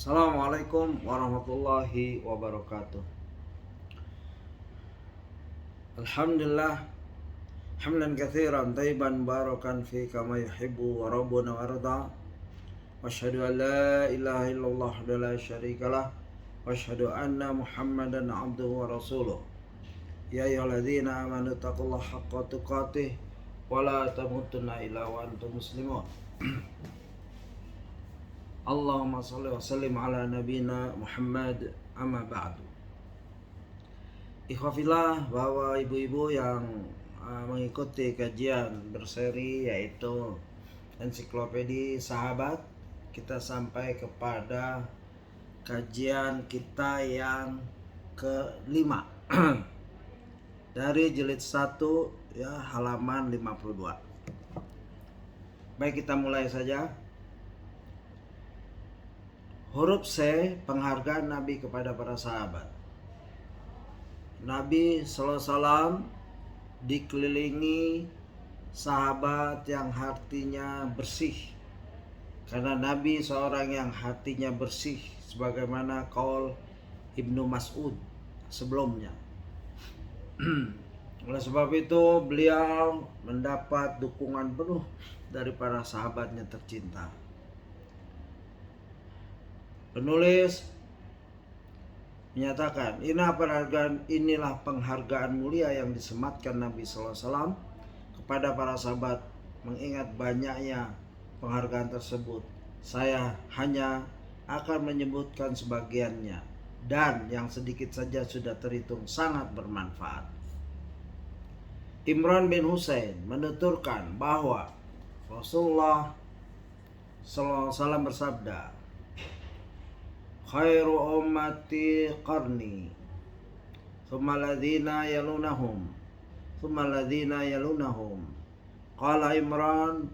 Assalamualaikum warahmatullahi wabarakatuh. Alhamdulillah hamdan katsiran thayyiban barakan fi kama yuhibbu wa rabbuna warda. Wa asyhadu an la ilaha illallah wa la syarikalah wa asyhadu anna Muhammadan abduhu wa rasuluh. Ya ayyuhalladzina amanu taqullaha haqqa tuqatih wa la tamutunna illa wa antum muslimun. Allahumma shalli wa sallim ala nabiyina Muhammad amma ba'du. Ikhwafillah, bahwa ibu-ibu yang mengikuti kajian berseri yaitu ensiklopedi sahabat, kita sampai kepada kajian kita yang kelima dari jilid 1 ya, halaman 52. Baik, kita mulai saja. Huruf C, penghargaan Nabi kepada para sahabat. Nabi SAW dikelilingi sahabat yang hatinya bersih, karena Nabi seorang yang hatinya bersih, sebagaimana qaul Ibnu Mas'ud sebelumnya. Oleh sebab itu beliau mendapat dukungan penuh dari para sahabatnya tercinta. Penulis menyatakan, inilah penghargaan mulia yang disematkan Nabi SAW kepada para sahabat. Mengingat banyaknya penghargaan tersebut, saya hanya akan menyebutkan sebagiannya, dan yang sedikit saja sudah terhitung sangat bermanfaat. Imran bin Husain menuturkan bahwa Rasulullah SAW bersabda, khairu ummati qarni, thumma alladhina yalunahum, thumma alladhina yalunahum. Qala Imran,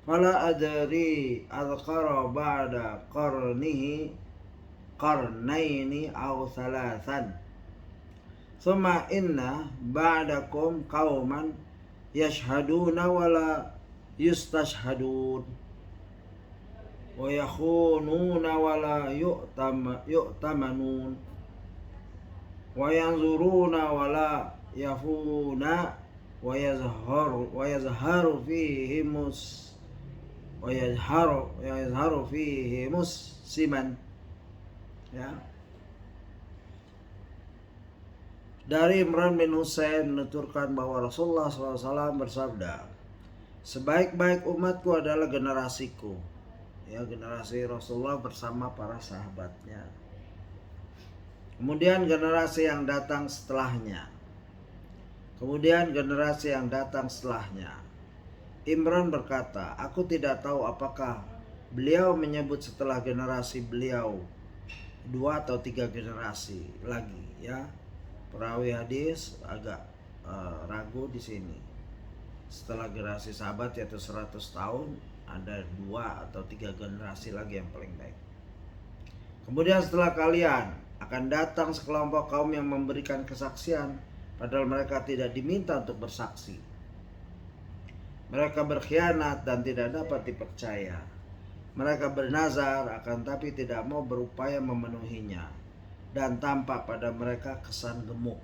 fala adri adhkara ba'da qarnihi qarnaini aw thalathan. Thumma inna ba'dakum qauman yashhaduna wala yustashhadun, wa yakhununa wa la yu'tamanun, wa yanzuruna wa la yafuna, wa yazharu fihi siman. Ya. Dari Imran bin Husain menuturkan bahwa Rasulullah SAW bersabda, sebaik-baik umatku adalah generasiku. Ya, generasi Rasulullah bersama para sahabatnya. Kemudian generasi yang datang setelahnya. Kemudian generasi yang datang setelahnya. Imran berkata, aku tidak tahu apakah beliau menyebut setelah generasi beliau 2 atau 3 generasi lagi, ya. Perawi hadis agak ragu di sini. Setelah generasi sahabat yaitu 100 tahun, ada 2 atau 3 generasi lagi yang paling baik. Kemudian setelah kalian akan datang sekelompok kaum yang memberikan kesaksian padahal mereka tidak diminta untuk bersaksi. Mereka berkhianat dan tidak dapat dipercaya. Mereka bernazar akan tapi tidak mau berupaya memenuhinya, dan tampak pada mereka kesan gemuk.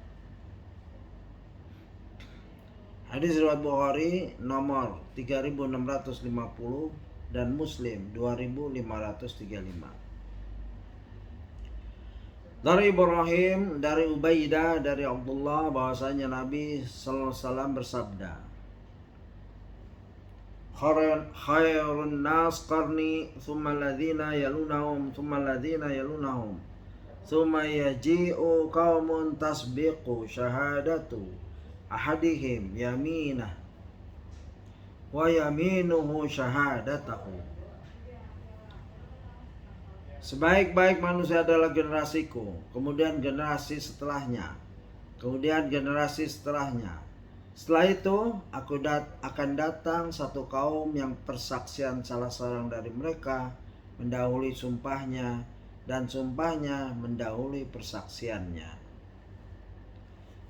Hadis riwayat Bukhari nomor 3650 dan Muslim 2535. Dari Ibrahim, dari Ubaidah, dari Abdullah bahwasanya Nabi sallallahu alaihi wasallam bersabda, khairun nas qarni, thumma alladhina yalunahum, thumma alladhina yalunahum, thumma yaji'u qaumun tasbiqu syahadatu ahadihim yaminah wa yaminuhu syahadatahu. Sebaik-baik manusia adalah generasiku, kemudian generasi setelahnya, kemudian generasi setelahnya. Setelah itu akan datang satu kaum yang persaksian salah seorang dari mereka mendahului sumpahnya, dan sumpahnya mendahului persaksiannya.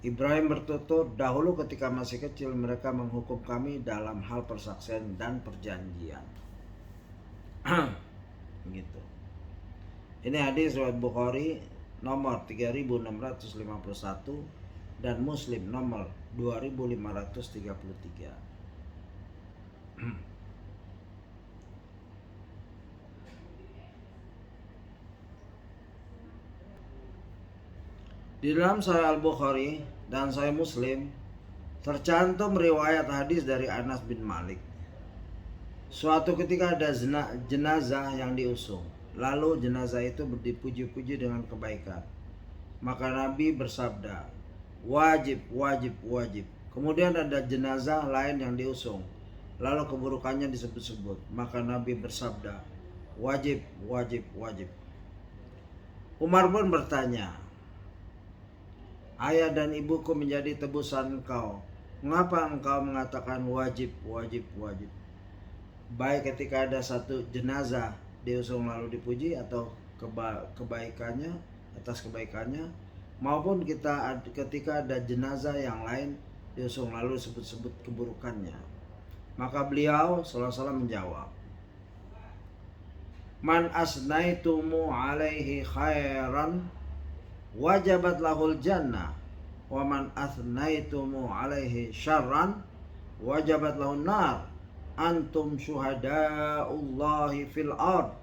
Ibrahim bertutur, dahulu ketika masih kecil mereka menghukum kami dalam hal persaksian dan perjanjian. Begitu. Ini hadis riwayat Bukhari nomor 3651 dan Muslim nomor 2533. Di dalam Sahih Al-Bukhari dan Sahih Muslim tercantum riwayat hadis dari Anas bin Malik. Suatu ketika ada jenazah yang diusung, lalu jenazah itu dipuji-puji dengan kebaikan. Maka Nabi bersabda, wajib, wajib, wajib. Kemudian ada jenazah lain yang diusung, lalu keburukannya disebut-sebut. Maka Nabi bersabda, wajib, wajib, wajib. Umar pun bertanya, ayah dan ibuku menjadi tebusan engkau, mengapa engkau mengatakan wajib, wajib, wajib? Baik ketika ada satu jenazah diusung lalu dipuji atau kebaikannya, atas kebaikannya, maupun ketika ada jenazah yang lain diusung lalu sebut-sebut keburukannya. Maka beliau sallallahu alaihi wasallam menjawab, man asnaitumu alaihi khairan wajabat lahul jannah, wa man asnaitumu alaihi syarran wajabat lahun nar. Antum syuhada'ullahi fil ard,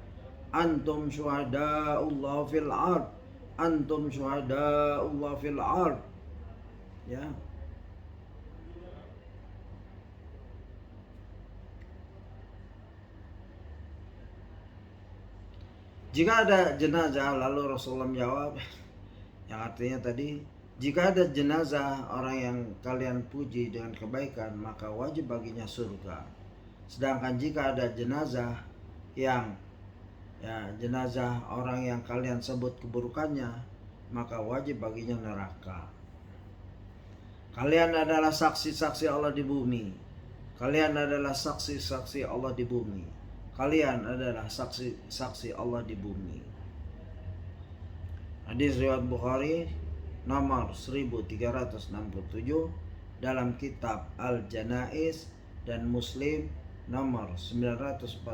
antum syuhada'ullah fil ard, antum syuhada'ullah fil ard. Ya. Jika ada jenazah, lalu Rasulullah menjawab, yang artinya tadi, jika ada jenazah orang yang kalian puji dengan kebaikan, maka wajib baginya surga. Sedangkan jika ada jenazah yang jenazah orang yang kalian sebut keburukannya, maka wajib baginya neraka. Kalian adalah saksi-saksi Allah di bumi. Kalian adalah saksi-saksi Allah di bumi. Kalian adalah saksi-saksi Allah di bumi. Hadis riwayat Bukhari nomor 1367 dalam kitab Al-Janaiz dan Muslim nomor 949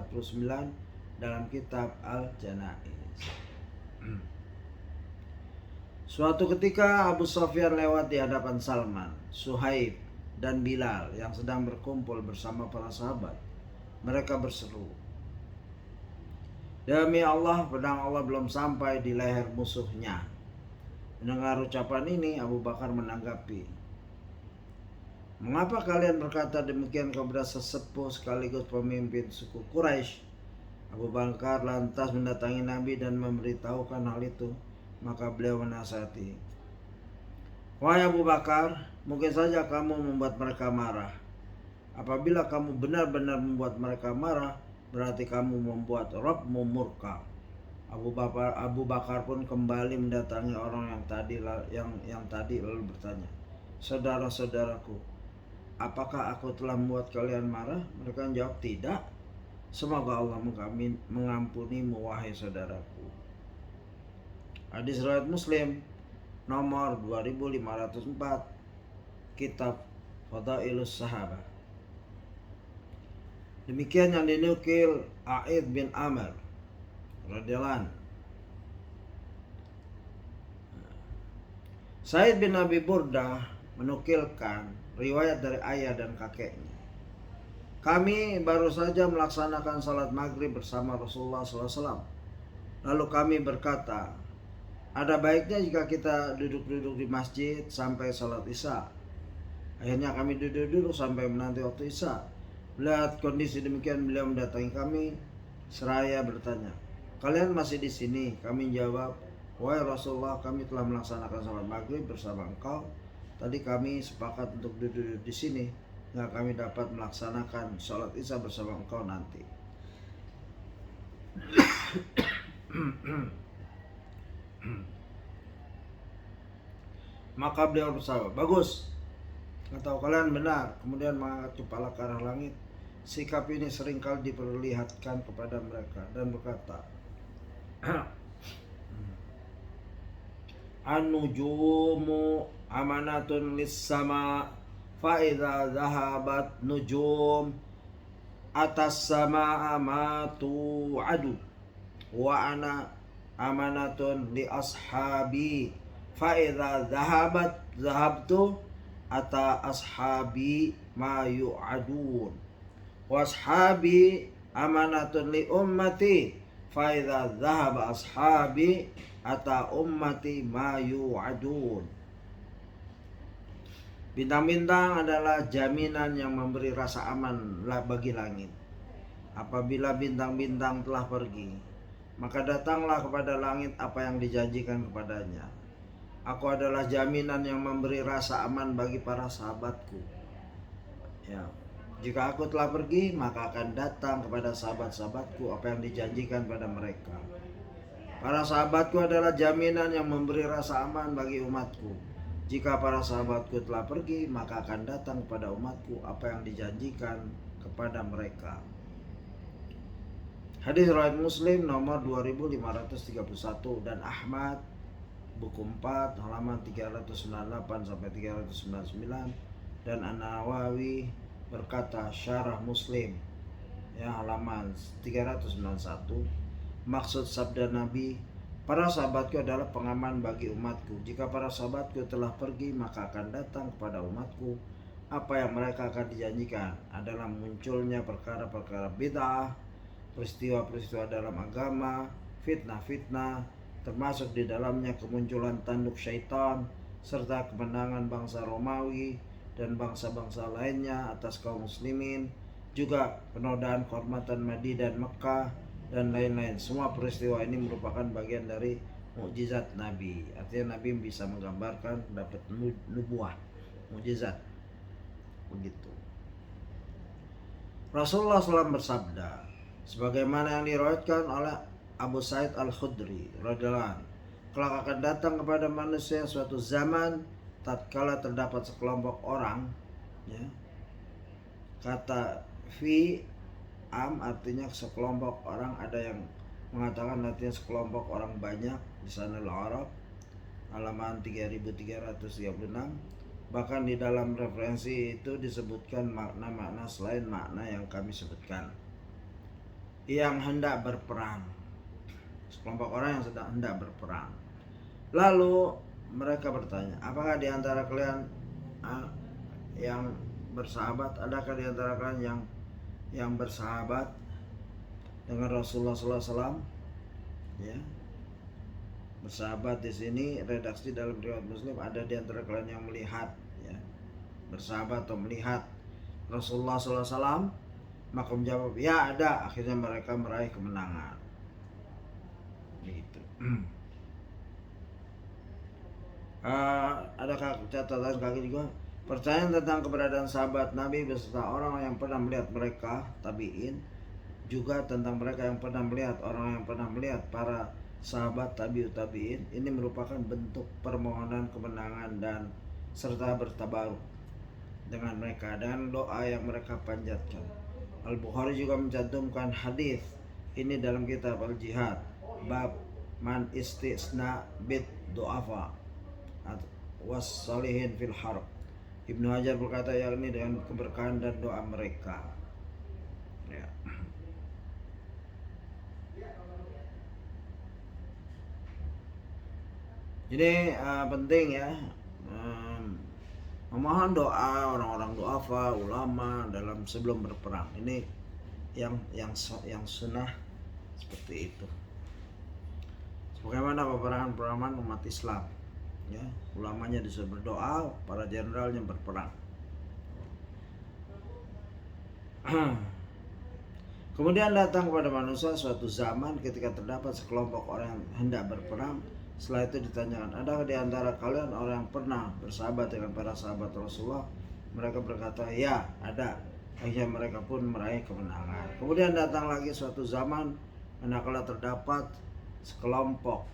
dalam kitab Al-Janaiz. Suatu ketika Abu Sufyan lewat di hadapan Salman, Suhaib dan Bilal yang sedang berkumpul bersama para sahabat. Mereka berseru, demi Allah, pedang Allah belum sampai di leher musuhnya. Mendengar ucapan ini, Abu Bakar menanggapi, mengapa kalian berkata demikian kepada sesepuh sekaligus pemimpin suku Quraisy? Abu Bakar lantas mendatangi Nabi dan memberitahukan hal itu. Maka beliau menasihati, wahai Abu Bakar, mungkin saja kamu membuat mereka marah. Apabila kamu benar-benar membuat mereka marah, berarti kamu membuat Rabbmu murka. Abu Bakar pun kembali mendatangi orang yang tadi lalu bertanya, saudara-saudaraku, apakah aku telah membuat kalian marah? Mereka menjawab, tidak. Semoga Allah mengampunimu, wahai saudaraku. Hadis riwayat Muslim nomor 2504, kitab Fadailus Sahabah. Demikian yang dinukil A'id bin Amr radhiyallahu anhu. Said bin Abi Burdah menukilkan riwayat dari ayah dan kakeknya. Kami baru saja melaksanakan salat maghrib bersama Rasulullah SAW. Lalu kami berkata, ada baiknya jika kita duduk-duduk di masjid sampai salat isya. Akhirnya kami duduk-duduk sampai menanti waktu isya. Melihat kondisi demikian, beliau mendatangi kami seraya bertanya, kalian masih di sini? Kami jawab, wahai Rasulullah, kami telah melaksanakan salat maghrib bersama engkau. Tadi kami sepakat untuk duduk di sini, hingga kami dapat melaksanakan salat isya bersama engkau nanti. Maka beliau bersabda, bagus, atau kalian benar. Kemudian mengangkat kepala ke arah langit. Sikap ini seringkali diperlihatkan kepada mereka dan berkata, an-nujumu amanatun lis-sama fa idza dhahabat nujum atas sama amatu adu wa ana amanatun li ashabi fa idza zahabtu ata ashabi ma yu'adun wa ashabi amanatun li ummati fa idza dhahaba ashabi ata ummati ma yu'adun. Bintang-bintang adalah jaminan yang memberi rasa aman bagi langit. Apabila bintang-bintang telah pergi, maka datanglah kepada langit apa yang dijanjikan kepadanya. Aku adalah jaminan yang memberi rasa aman bagi para sahabatku. Ya, jika aku telah pergi, maka akan datang kepada sahabat-sahabatku apa yang dijanjikan pada mereka. Para sahabatku adalah jaminan yang memberi rasa aman bagi umatku. Jika para sahabatku telah pergi, maka akan datang kepada umatku apa yang dijanjikan kepada mereka. Hadis riwayat Muslim nomor 2531 dan Ahmad buku 4 halaman 398 sampai 399 dan An-Nawawi berkata syarah Muslim ya halaman 391, maksud sabda Nabi, para sahabatku adalah pengaman bagi umatku. Jika para sahabatku telah pergi, maka akan datang kepada umatku apa yang mereka akan dijanjikan adalah munculnya perkara-perkara bid'ah, peristiwa-peristiwa dalam agama, fitnah-fitnah, termasuk di dalamnya kemunculan tanduk syaitan, serta kemenangan bangsa Romawi dan bangsa-bangsa lainnya atas kaum muslimin, juga penodaan kehormatan Madinah dan Mekah, dan lain-lain. Semua peristiwa ini merupakan bagian dari mukjizat Nabi. Artinya Nabi bisa menggambarkan dapat nubuah, mukjizat. Begitu. Rasulullah SAW bersabda, sebagaimana yang diriwayatkan oleh Abu Sa'id Al-Khudri radhiyallahu anhu, kelak akan datang kepada manusia suatu zaman tatkala terdapat sekelompok orang, ya, kata fi artinya sekelompok orang, ada yang mengatakan artinya sekelompok orang banyak, di sana Al-Arab halaman 3336. Bahkan di dalam referensi itu disebutkan makna-makna selain makna yang kami sebutkan. Yang hendak berperang, sekelompok orang yang sedang hendak berperang. Lalu mereka bertanya, apakah di antara kalian yang bersahabat, adakah di antara kalian yang bersahabat dengan Rasulullah SAW? Ya, bersahabat di sini redaksi dalam riwayat Muslim, ada di antara kalian yang melihat, ya, bersahabat atau melihat Rasulullah SAW? Maka menjawab, ya ada. Akhirnya mereka meraih kemenangan. Gitu. Adakah catatan kaki juga? Percayaan tentang keberadaan sahabat Nabi beserta orang yang pernah melihat mereka, tabi'in, juga tentang mereka yang pernah melihat orang yang pernah melihat para sahabat tabi'in, ini merupakan bentuk permohonan kemenangan dan serta bertabaruk dengan mereka dan doa yang mereka panjatkan. Al-Bukhari juga mencantumkan hadis ini dalam kitab Al-Jihad, bab man istisna bid du'afa was salihin fil harb. Ibnu Hajar berkata yakni dengan keberkahan dan doa mereka. Ya. Jadi penting ya, memohon doa orang-orang du'afa, ulama dalam sebelum berperang. Ini yang sunnah seperti itu. Sebagaimana peperangan umat Islam, ya, ulamanya disuruh berdoa, para jenderalnya berperang. Kemudian datang kepada manusia suatu zaman ketika terdapat sekelompok orang yang hendak berperang. Setelah itu ditanyakan, adakah di antara kalian orang yang pernah bersahabat dengan para sahabat Rasulullah? Mereka berkata, ya ada. Akhirnya mereka pun meraih kemenangan. Kemudian datang lagi suatu zaman manakala terdapat sekelompok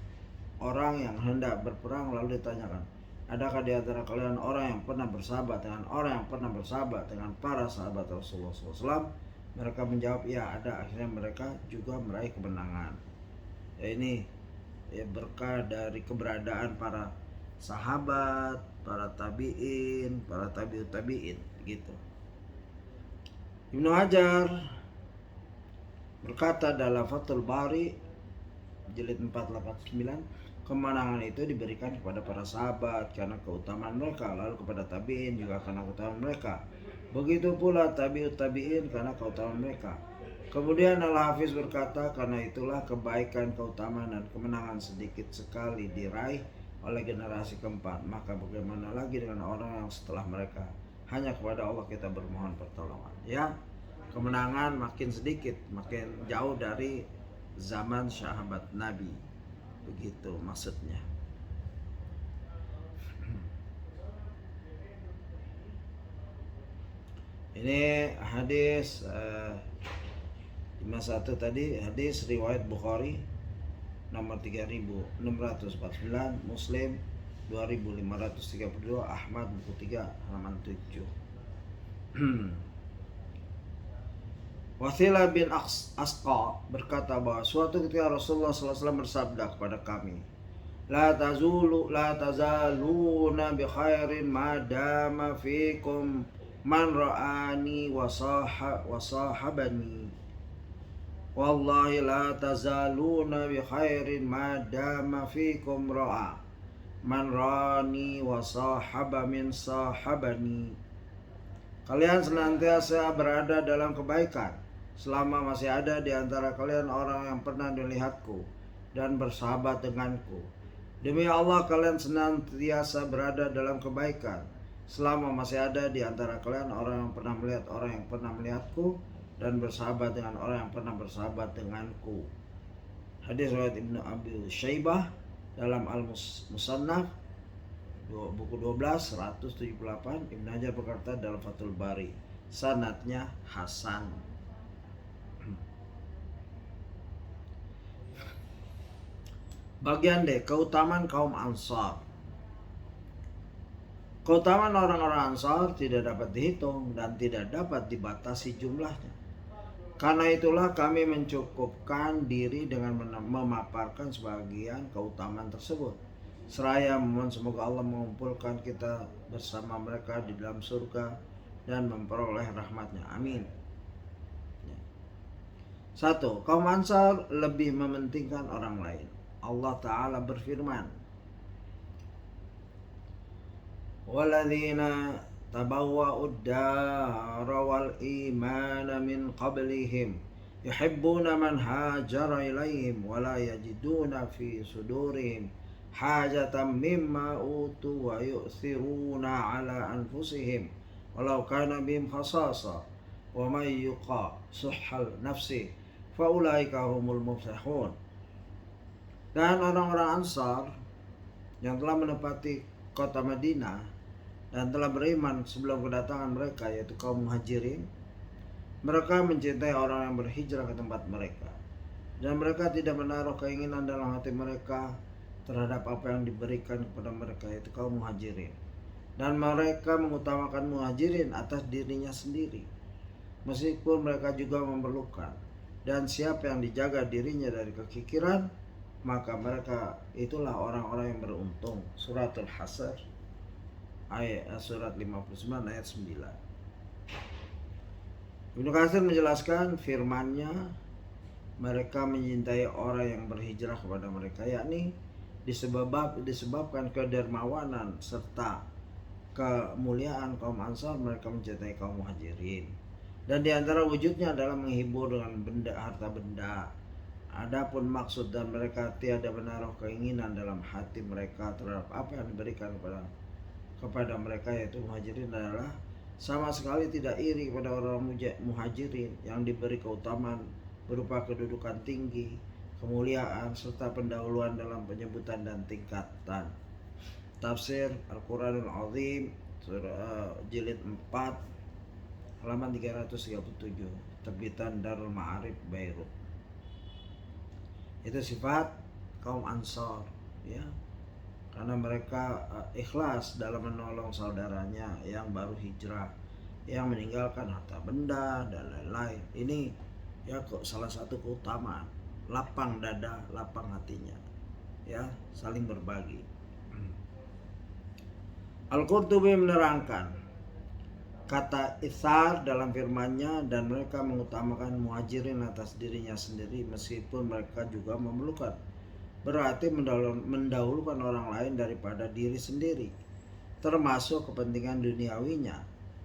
orang yang hendak berperang, lalu ditanyakan, adakah di antara kalian orang yang pernah bersahabat dengan orang yang pernah bersahabat dengan para sahabat Rasulullah SAW? Mereka menjawab, ya ada. Akhirnya mereka juga meraih kemenangan. Ya, ini ya berkah dari keberadaan para sahabat, para tabi'in, para tabi'ut tabi'in gitu. Ibnu Hajar berkata dalam Fathul Bari jilid 489, kemenangan itu diberikan kepada para sahabat karena keutamaan mereka, lalu kepada tabi'in juga karena keutamaan mereka. Begitu pula tabi'ut tabi'in karena keutamaan mereka. Kemudian Al-Hafiz berkata, karena itulah kebaikan, keutamaan dan kemenangan sedikit sekali diraih oleh generasi keempat, maka bagaimana lagi dengan orang yang setelah mereka? Hanya kepada Allah kita bermohon pertolongan. Ya, kemenangan makin sedikit, makin jauh dari zaman sahabat Nabi. Begitu maksudnya. Ini hadis 51 tadi, hadis riwayat Bukhari nomor 3649, Muslim 2532, Ahmad buku 3 halaman 7. Wasilah bin Asqa berkata bahwa suatu ketika Rasulullah SAW bersabda kepada kami, La tazaluna bi khairin ma dama fikum man ra'ani wa sahabani. Wallahi la tazaluna bi khairin ma dama fikum ra'a man ra'ani wa sahaba min sahabani. Kalian senantiasa berada dalam kebaikan selama masih ada di antara kalian orang yang pernah melihatku dan bersahabat denganku. Demi Allah, kalian senantiasa berada dalam kebaikan selama masih ada di antara kalian orang yang pernah melihat orang yang pernah melihatku dan bersahabat dengan orang yang pernah bersahabat denganku. Hadis riwayat Ibnu Abi Syaibah dalam Al-Musannaf buku 12 178. Ibnu Hajar berkata dalam Fathul Bari, sanadnya hasan. Bagian D, keutamaan kaum Ansar. Keutamaan orang-orang Ansar tidak dapat dihitung dan tidak dapat dibatasi jumlahnya. Karena itulah kami mencukupkan diri dengan memaparkan sebagian keutamaan tersebut, seraya memohon semoga Allah mengumpulkan kita bersama mereka di dalam surga dan memperoleh rahmatnya. Amin. 1. Kaum Ansar lebih mementingkan orang lain. Allah Ta'ala berfirman, Waladzina tabawwa'ud dara wal imana min qablihim yuhibbuna man hajara ilaihim wa la yajiduna fi sudurihim hajatan mimma utu wa yu'thiruna ala anfusihim walau kana bihim khasasa wa may yuqa suhhal nafsi fa ulaika humul muflihun. Dan orang-orang Ansar yang telah menempati kota Madinah dan telah beriman sebelum kedatangan mereka, yaitu kaum Muhajirin, mereka mencintai orang yang berhijrah ke tempat mereka, dan mereka tidak menaruh keinginan dalam hati mereka terhadap apa yang diberikan kepada mereka, yaitu kaum Muhajirin, dan mereka mengutamakan Muhajirin atas dirinya sendiri meskipun mereka juga memerlukan. Dan siapa yang dijaga dirinya dari kekikiran, maka mereka itulah orang-orang yang beruntung. Suratul Hasr surat 59 ayat 9. Ibnu Katsir menjelaskan firman-Nya, mereka mencintai orang yang berhijrah kepada mereka, yakni disebabkan kedermawanan serta kemuliaan kaum Ansar, mereka mencintai kaum Muhajirin. Dan di antara wujudnya adalah menghibur dengan harta benda. Adapun maksud dan mereka tiada menaruh keinginan dalam hati mereka terhadap apa yang diberikan kepada mereka, yaitu Muhajirin, adalah sama sekali tidak iri kepada orang Muhajirin yang diberi keutamaan berupa kedudukan tinggi, kemuliaan, serta pendahuluan dalam penyebutan dan tingkatan. Tafsir Al-Quranul Azim jilid 4 halaman 337, terbitan Darul Ma'arif Beirut. Itu sifat kaum Ansar, ya, karena mereka ikhlas dalam menolong saudaranya yang baru hijrah, yang meninggalkan harta benda dan lain-lain. Ini ya salah satu keutamaan, lapang dada, lapang hatinya, ya, saling berbagi. Al-Qurtubi menerangkan kata itsar dalam firman-Nya, dan mereka mengutamakan Muhajirin atas dirinya sendiri meskipun mereka juga memerlukan. berarti mendahulukan orang lain daripada diri sendiri, termasuk kepentingan duniawinya.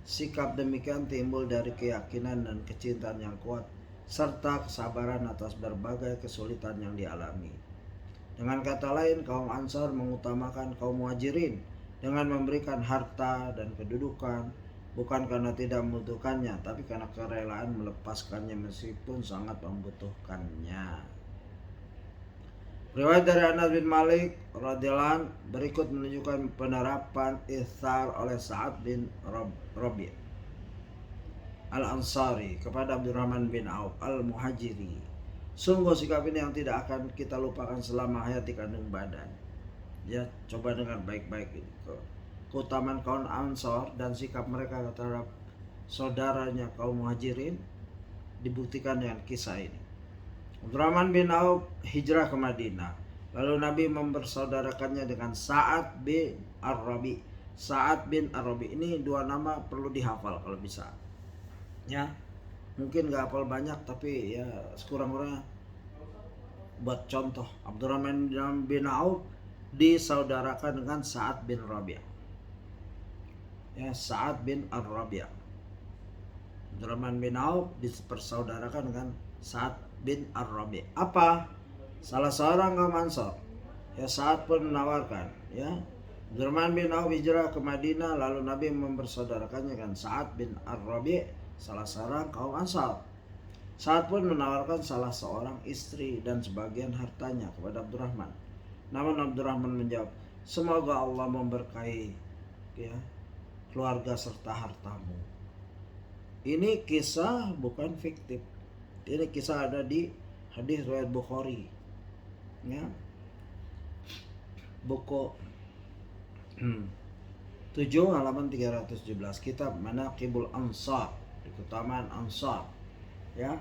Sikap demikian timbul dari keyakinan dan kecintaan yang kuat serta kesabaran atas berbagai kesulitan yang dialami. Dengan kata lain, kaum Ansar mengutamakan kaum Muhajirin dengan memberikan harta dan kedudukan, bukan karena tidak membutuhkannya, tapi karena kerelaan melepaskannya meskipun sangat membutuhkannya. Riwayat dari Anas bin Malik radhiyallahu anhu berikut menunjukkan penerapan itsar oleh Sa'ad bin Rabi' Al-Ansari kepada Abdurrahman bin Auf Al-Muhajiri. Sungguh sikap ini yang tidak akan kita lupakan selama hayat di kandung badan. Ya, coba dengar baik-baik ini. Keutamaan kaum Ansar dan sikap mereka terhadap saudaranya kaum Muhajirin dibuktikan dengan kisah ini. Abdurrahman bin Auf hijrah ke Madinah. Lalu Nabi mempersaudarakannya dengan Sa'ad bin Ar-Rabi. Sa'ad bin Ar-Rabi ini dua nama perlu dihafal kalau bisa. Ya, mungkin gak hafal banyak tapi ya sekurang-kurangnya buat contoh. Abdurrahman bin Auf disaudarakan dengan Sa'ad bin Rabi'. Ya, Sa'ad bin Ar-Rabi'. Abdurrahman bin Auf dipersaudarakan dengan Sa'ad bin Ar-Rabi'. Apa? Salah seorang kaum Ansar. Ya, Sa'ad pun menawarkan, ya. Abdurrahman bin Auf hijrah ke Madinah, lalu Nabi mempersaudarakannya dengan Sa'ad bin Ar-Rabi', salah seorang kaum Ansar. Sa'ad pun menawarkan salah seorang istri dan sebagian hartanya kepada Abdurrahman. Namun Abdurrahman menjawab, semoga Allah memberkahi ya keluarga serta hartamu. Ini kisah bukan fiktif. Ini kisah ada di hadis riwayat Bukhari. Ya. Buku 7 halaman 317, kitab Manaqibul Ansar, keutamaan Ansar. Ya.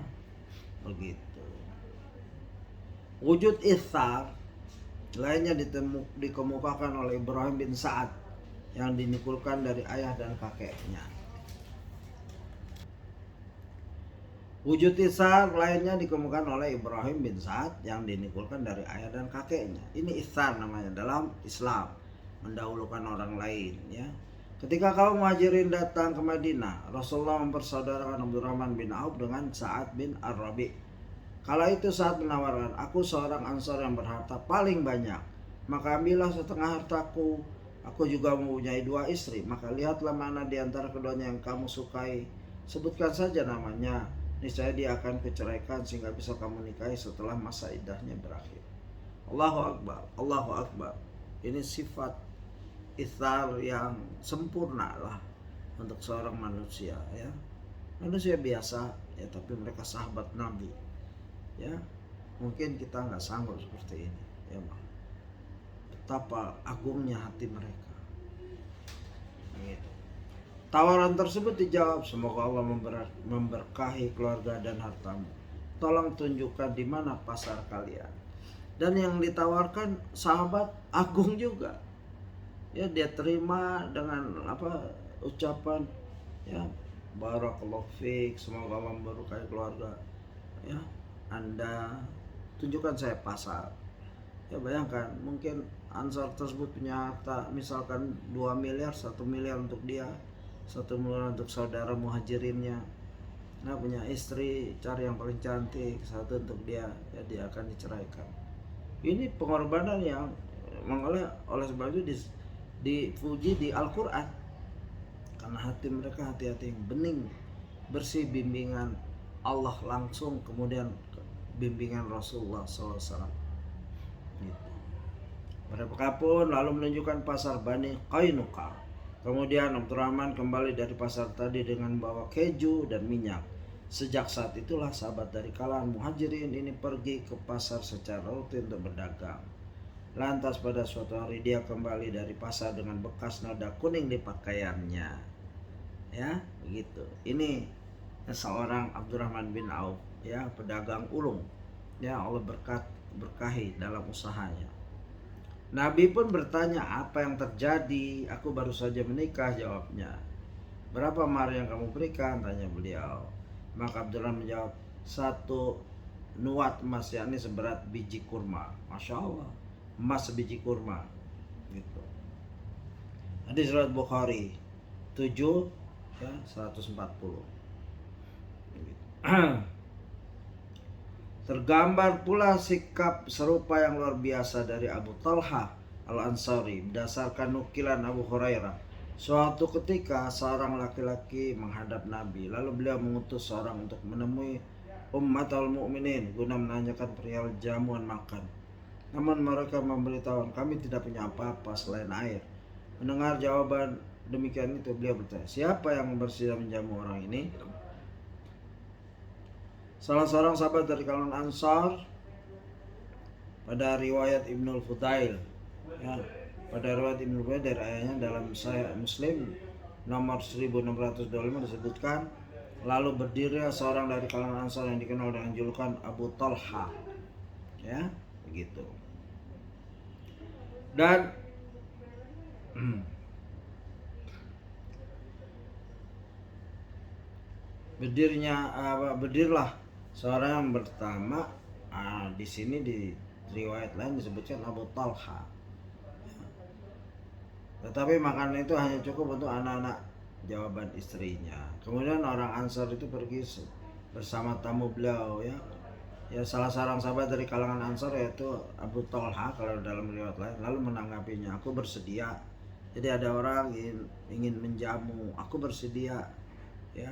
Begitu. Wujud itsar lainnya dikemukakan oleh Ibrahim bin Sa'ad yang dinikulkan dari ayah dan kakeknya. Wujud itsar lainnya dikemukakan oleh Ibrahim bin Sa'ad yang dinikulkan dari ayah dan kakeknya. Ini itsar namanya dalam Islam, mendahulukan orang lain. Ya. Ketika kaum Muhajirin datang ke Madinah, Rasulullah mempersaudarakan Abdurrahman bin Auf dengan Sa'ad bin Ar-Rabi'. Kala itu Sa'ad menawarkan, aku seorang Ansar yang berharta paling banyak, maka ambillah setengah hartaku. Aku juga mempunyai 2 istri, maka lihatlah mana di antara keduanya yang kamu sukai. Sebutkan saja namanya, niscaya dia akan kuceraikan sehingga bisa kamu nikahi setelah masa iddahnya berakhir. Allahu Akbar, Allahu Akbar. Ini sifat itsar yang sempurna lah untuk seorang manusia, ya. Manusia biasa, ya, tapi mereka sahabat Nabi. Ya, mungkin kita nggak sanggup seperti ini, ya, Bang. Betapa agungnya hati mereka. Gitu. Tawaran tersebut dijawab, semoga Allah memberkahi keluarga dan hartamu. Tolong tunjukkan di mana pasar kalian. Dan yang ditawarkan sahabat agung juga. Ya, dia terima dengan ucapan, ya, barakallahu fiik, semoga Allah memberkahi keluarga. Ya, Anda tunjukkan saya pasar. Ya, bayangkan mungkin Ansar tersebut punya harta misalkan 2 miliar, 1 miliar untuk dia, 1 miliar untuk saudara Muhajirinnya. Nah, punya istri, cari yang paling cantik, 1 untuk dia, ya, dia akan diceraikan. Ini pengorbanan yang oleh sebab itu dipuji di Al-Quran, karena hati mereka hati-hati yang bening, bersih, bimbingan Allah langsung, kemudian bimbingan Rasulullah SAW. Gitu. Mereka pun lalu menunjukkan pasar Bani Qainuqa. Kemudian Abdurrahman kembali dari pasar tadi dengan membawa keju dan minyak. Sejak saat itulah sahabat dari kalangan Muhajirin ini pergi ke pasar secara rutin untuk berdagang. Lantas pada suatu hari dia kembali dari pasar dengan bekas noda kuning di pakaiannya. Ya, begitu. Ini seorang Abdurrahman bin Auf, ya, pedagang ulung. Ya, Allah berkahi dalam usahanya. Nabi pun bertanya, apa yang terjadi? Aku baru saja menikah, jawabnya. Berapa mahar yang kamu berikan? Tanya beliau. Maka Abdurrahman menjawab, 1 nuat emas, yakni seberat biji kurma. Masya Allah, emas sebiji kurma gitu. Hadis riwayat Bukhari 7 ya 140. Tergambar pula sikap serupa yang luar biasa dari Abu Talha Al-Ansari berdasarkan nukilan Abu Hurairah. Suatu ketika seorang laki-laki menghadap Nabi, lalu beliau mengutus seorang untuk menemui ummatul mukminin guna menanyakan perihal jamuan makan. Namun mereka memberitahu, kami tidak punya apa-apa selain air. Mendengar jawaban demikian itu, beliau bertanya, siapa yang bersedia menjamu orang ini? Salah seorang sahabat dari kalangan Ansar, pada riwayat Ibnul Fudail ya, pada riwayat Ibnul Fudail dari ayahnya dalam Sahih Muslim nomor 1625 disebutkan, lalu berdiri seorang dari kalangan Ansar yang dikenal dengan julukan Abu Talha, ya begitu. Dan berdirilah seorang yang pertama. Di sini di riwayat lain disebutkan Abu Talha. Tetapi makanan itu hanya cukup untuk anak-anak, jawaban istrinya. Kemudian orang Ansar itu pergi bersama tamu beliau ya. Ya, salah seorang sahabat dari kalangan Ansar yaitu Abu Talha kalau dalam riwayat lain, lalu menanggapinya, aku bersedia. Jadi ada orang ingin menjamu, aku bersedia ya.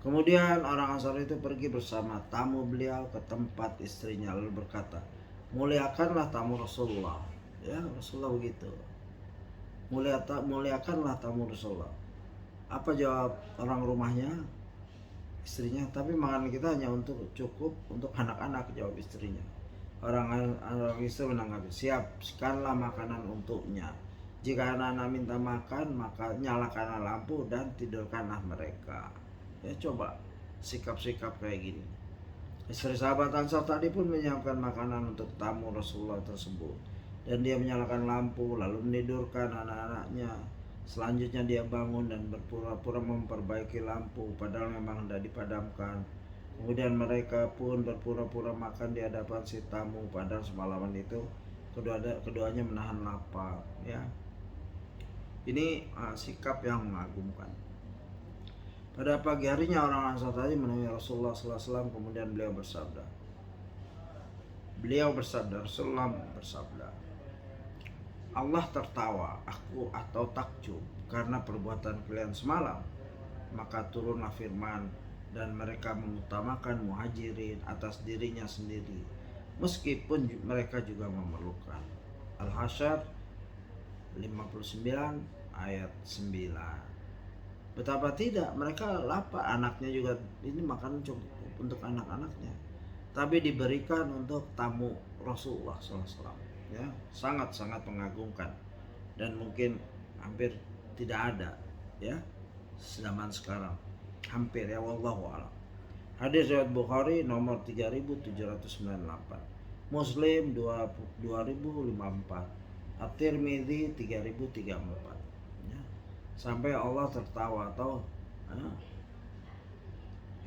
Kemudian orang Ansar itu pergi bersama tamu beliau ke tempat istrinya, lalu berkata, muliakanlah tamu Rasulullah. Ya, Rasulullah begitu. Muliakanlah tamu Rasulullah. Apa jawab orang rumahnya? Istrinya, tapi makanan kita hanya cukup untuk anak-anak, jawab istrinya. Orang istri menanggapi, siapkanlah makanan untuknya. Jika anak-anak minta makan, maka nyalakanlah lampu dan tidurkanlah mereka. Ya, coba sikap-sikap kayak gini. Istri sahabat Ansar tadi pun menyiapkan makanan untuk tamu Rasulullah tersebut, dan dia menyalakan lampu lalu menidurkan anak-anaknya. Selanjutnya dia bangun dan berpura-pura memperbaiki lampu padahal memang hendak dipadamkan. Kemudian mereka pun berpura-pura makan di hadapan si tamu padahal semalaman itu keduanya menahan lapar ya. Ini sikap yang mengagumkan. Pada pagi harinya orang Ansar tadi menemui Rasulullah SAW, kemudian beliau bersabda, Rasulullah bersabda, Allah tertawa aku atau takjub karena perbuatan kalian semalam. Maka turunlah firman, dan mereka mengutamakan muhajirin atas dirinya sendiri meskipun mereka juga memerlukan. Al-Hasyr 59 ayat 9. Betapa tidak, mereka lapar, anaknya juga, ini makanan cukup untuk anak-anaknya, tapi diberikan untuk tamu Rasulullah SAW ya. Sangat-sangat mengagumkan dan mungkin hampir tidak ada ya zaman sekarang, hampir ya, wallahu a'lam. Hadis riwayat Bukhari nomor 3798, Muslim 2054, At-Tirmidzi 3034 ya. Sampai Allah tertawa atau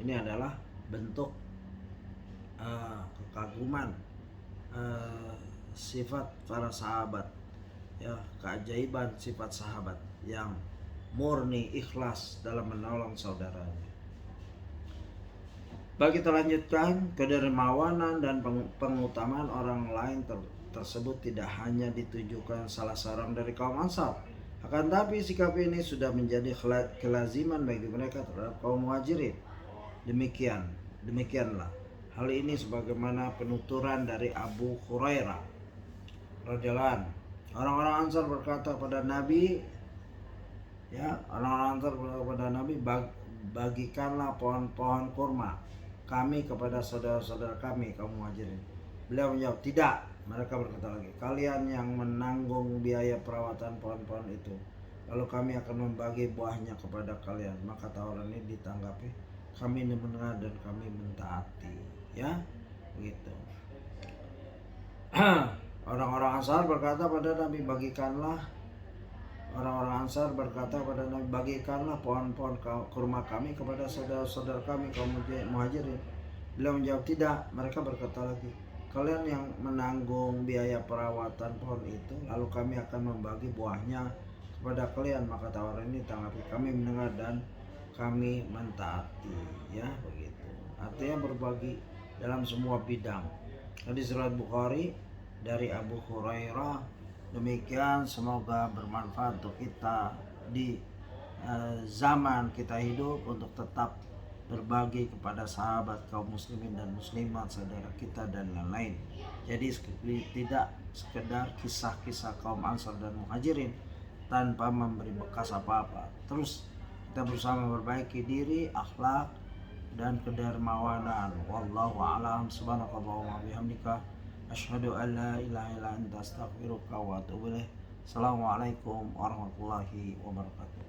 ini adalah bentuk kekaguman sifat para sahabat ya, keajaiban sifat sahabat yang murni ikhlas dalam menolong saudaranya. Bagi kita lanjutkan, kedermawanan dan pengutamaan orang lain tersebut tidak hanya ditujukan salah seorang dari kaum Ansar, akan tapi sikap ini sudah menjadi kelaziman bagi mereka terhadap kaum Muhajirin. Demikianlah hal ini sebagaimana penuturan dari Abu Hurairah radhiyallahu anhu. Orang-orang Ansar berkata pada Nabi, bagikanlah pohon-pohon kurma kami kepada saudara-saudara kami kaum Muhajirin. Beliau menjawab, tidak. Mereka berkata lagi, kalian yang menanggung biaya perawatan pohon-pohon itu, lalu kami akan membagi buahnya kepada kalian. Maka tawaran ini ditanggapi, kami ini mendengar dan kami mentaati ya begitu. Orang-orang Ansar berkata pada Nabi, bagikanlah pohon-pohon kurma kami kepada saudara-saudara kami kaum Muhajirin. Beliau menjawab, tidak. Mereka berkata lagi, kalian yang menanggung biaya perawatan pohon itu, lalu kami akan membagi buahnya kepada kalian. Maka tawaran ini tanggapi, kami mendengar dan kami mentaati. Ya, begitu. Artinya berbagi dalam semua bidang. Hadis riwayat Bukhari dari Abu Hurairah. Demikian, semoga bermanfaat untuk kita di zaman kita hidup untuk tetap berbagi kepada sahabat kaum muslimin dan muslimat, saudara kita dan lain-lain. Jadi tidak sekedar kisah-kisah kaum Ansar dan Muhajirin tanpa memberi bekas apa-apa. Terus kita berusaha memperbaiki diri, akhlak dan kedermawanan. Wallahu a'lam. Subhanakallahumma bihamdika asyhadu an la ilaha illa anta astaghfiruka wa atubu ilaik. Assalamualaikum warahmatullahi wabarakatuh.